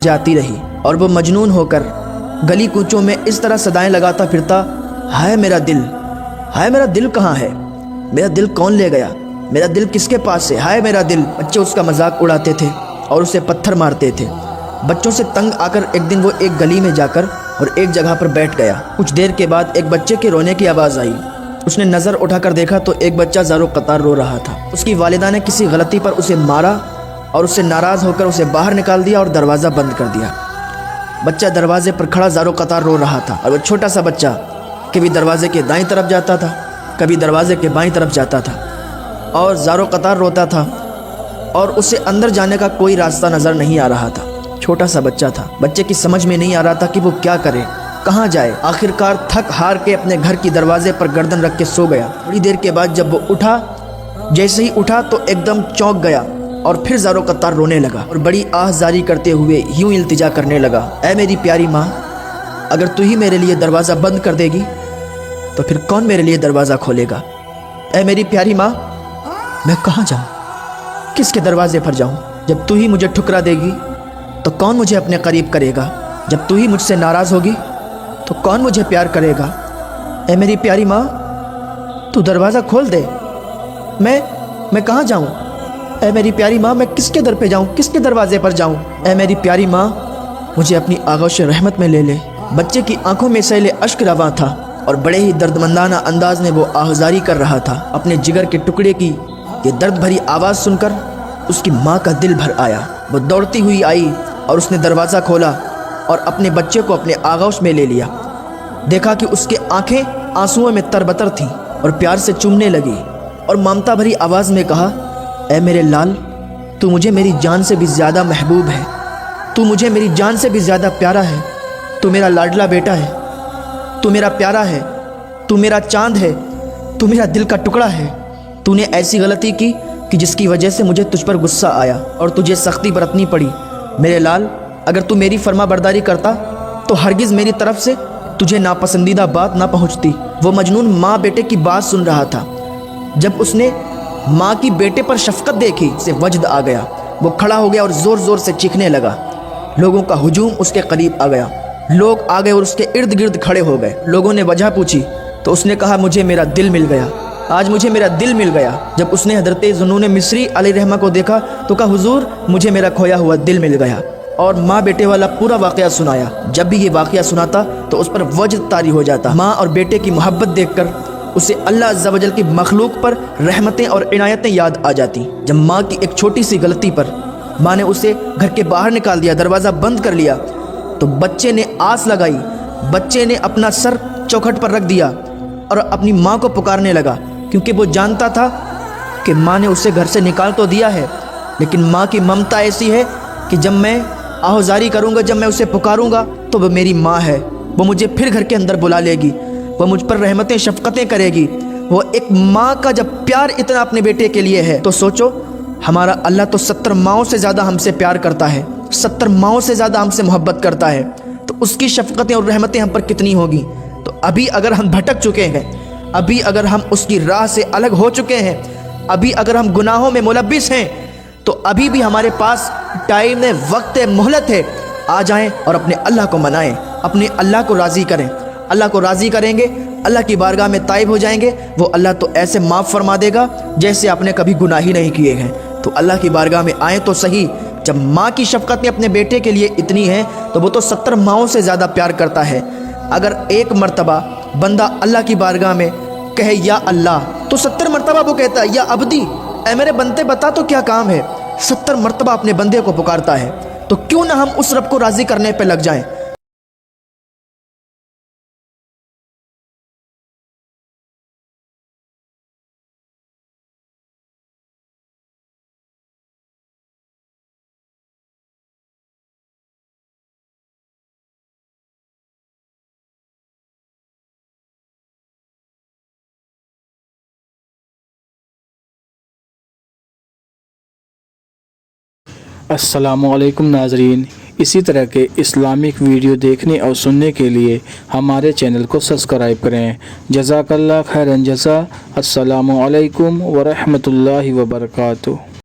जाती रही और वो मजनून होकर गली कूचों में इस तरह सदाएं लगाता फिरता, हाय मेरा दिल, हाय मेरा दिल कहाँ है, मेरा दिल कौन ले गया, मेरा दिल किसके पास है, हाय मेरा दिल। बच्चे उसका मजाक उड़ाते थे और उसे पत्थर मारते थे। बच्चों से तंग आकर एक दिन वो एक गली में जाकर और एक जगह पर बैठ गया। कुछ देर के बाद एक बच्चे के रोने की आवाज़ आई। उसने नज़र उठाकर देखा तो एक बच्चा ज़ारो कतार रो रहा था। उसकी वालिदा ने किसी गलती पर उसे मारा और उससे नाराज़ होकर उसे बाहर निकाल दिया और दरवाज़ा बंद कर दिया। बच्चा दरवाजे पर खड़ा ज़ारो कतार रो रहा था और वो छोटा सा बच्चा कभी दरवाजे के दाईं तरफ जाता था, कभी दरवाजे के बाईं तरफ जाता था और ज़ारो कतार रोता था और उसे अंदर जाने का कोई रास्ता नज़र नहीं आ रहा था। छोटा सा बच्चा था। बच्चे की समझ में नहीं आ रहा था कि वो क्या करे, कहाँ जाए। आखिरकार थक हार के अपने घर की दरवाजे पर गर्दन रख के सो गया। थोड़ी देर के बाद जब वो उठा, जैसे ही उठा तो एकदम चौंक गया और फिर ज़ारो कतार रोने लगा और बड़ी आह जारी करते हुए यूं इल्तिजा करने लगा, ऐ मेरी प्यारी माँ, अगर तू ही मेरे लिए दरवाज़ा बंद कर देगी तो फिर कौन मेरे लिए दरवाज़ा खोलेगा। ऐ मेरी प्यारी माँ, मैं कहाँ जाऊँ, किसके दरवाजे पर जाऊँ। जब तू ही मुझे ठुकरा देगी तो कौन मुझे अपने करीब करेगा। जब तू ही मुझसे नाराज़ होगी तो कौन मुझे प्यार करेगा। ऐ मेरी प्यारी माँ, तू दरवाज़ा खोल दे, मैं कहाँ जाऊँ। ऐ मेरी प्यारी माँ, मैं किसके दर पे जाऊँ, किसके दरवाजे पर जाऊँ। ऐ मेरी प्यारी माँ, मुझे अपनी आगोश रहमत में ले ले। बच्चे की आंखों में सैले अश्क रवां था और बड़े ही दर्दमंदाना अंदाज में वो आहजारी कर रहा था। अपने जिगर के टुकड़े की ये दर्द भरी आवाज़ सुनकर उसकी माँ का दिल भर आया। वो दौड़ती हुई आई और उसने दरवाज़ा खोला और अपने बच्चे को अपने आगोश में ले लिया। देखा कि उसके आंखें आंसुओं में तरबतर थीं और प्यार से चूमने लगी और ममता भरी आवाज़ में कहा, ऐ मेरे लाल, तू मुझे मेरी जान से भी ज़्यादा महबूब है, तू मुझे मेरी जान से भी ज़्यादा प्यारा है, तू मेरा लाडला बेटा है, तू मेरा प्यारा है, तू मेरा चाँद है, तू मेरा दिल का टुकड़ा है। तूने ऐसी गलती की कि जिसकी वजह से मुझे तुझ पर गुस्सा आया और तुझे सख्ती बरतनी पड़ी। मेरे लाल, अगर तू मेरी फर्मा बरदारी करता तो हरगिज़ मेरी तरफ से तुझे नापसंदीदा बात ना पहुंचती। वो मजनून माँ बेटे की बात सुन रहा था। जब उसने माँ की बेटे पर शफकत देखी उसे वजद आ गया। वो खड़ा हो गया और ज़ोर ज़ोर से चीखने लगा। लोगों का हुजूम उसके करीब आ गया। लोग आ गए और उसके इर्द गिर्द खड़े हो गए। लोगों ने वजह पूछी तो उसने कहा, मुझे मेरा दिल मिल गया, आज मुझे मेरा दिल मिल गया। जब उसने हज़रत ज़ुनून मिस्री अलैहिर्रहमा को देखा तो कहा, हुजूर, मुझे मेरा खोया हुआ दिल मिल गया। और माँ बेटे वाला पूरा वाक़या सुनाया। जब भी ये वाक़या सुनाता तो उस पर वजद तारी हो जाता। माँ और बेटे की मोहब्बत देखकर उसे अल्लाह अज़्ज़ा वजल की मखलूक पर रहमतें और इनायतें याद आ जाती। जब माँ की एक छोटी सी गलती पर माँ ने उसे घर के बाहर निकाल दिया, दरवाज़ा बंद कर लिया, तो बच्चे ने आस लगाई। बच्चे ने अपना सर चौखट पर रख दिया और अपनी माँ को पुकारने लगा, क्योंकि वो जानता था कि माँ ने उसे घर से निकाल तो दिया है, लेकिन माँ की ममता ऐसी है कि जब मैं आहुजारी करूँगा, जब मैं उसे पुकारूँगा तो वो मेरी माँ है, वो मुझे फिर घर के अंदर बुला लेगी, वो मुझ पर रहमतें शफ़क़तें करेगी। वो एक माँ का जब प्यार इतना अपने बेटे के लिए है तो सोचो, हमारा अल्लाह तो 70 माँओं से ज़्यादा हमसे प्यार करता है, 70 माँओं से ज़्यादा हमसे मोहब्बत करता है, तो उसकी शफ़क़तें और रहमतें हम पर कितनी होगी। तो अभी अगर हम भटक चुके हैं, अभी अगर हम उसकी राह से अलग हो चुके हैं, अभी अगर हम गुनाहों में मुलब्बिस हैं, तो अभी भी हमारे पास टाइम है, वक्त है, मोहलत है। आ जाएं और अपने अल्लाह को मनाएं, अपने अल्लाह को राज़ी करें। अल्लाह को राज़ी करेंगे, अल्लाह की बारगाह में ताइब हो जाएंगे, वो अल्लाह तो ऐसे माफ़ फरमा देगा जैसे आपने कभी गुनाह ही नहीं किए हैं। तो अल्लाह की बारगाह में आएँ तो सही। जब माँ की शफ़क़त अपने बेटे के लिए इतनी है तो वो तो 70 माँओं से ज़्यादा प्यार करता है। अगर एक मर्तबा बंदा अल्लाह की बारगाह में कहे या अल्लाह, तो 70 मरतबा वो कहता है या अब्दी, ऐ मेरे बंदे बता तो क्या काम है। 70 मरतबा अपने बंदे को पुकारता है। तो क्यों ना हम उस रब को राज़ी करने पे लग जाएं। अस्सलामुअलैकुम नाज़रीन, इसी तरह के इस्लामिक वीडियो देखने और सुनने के लिए हमारे चैनल को सब्सक्राइब करें। जज़ाकल्लाह खैरन जज़ा। अस्सलामुअलैकुम वरहमतुल्लाहि वबरकातुहू।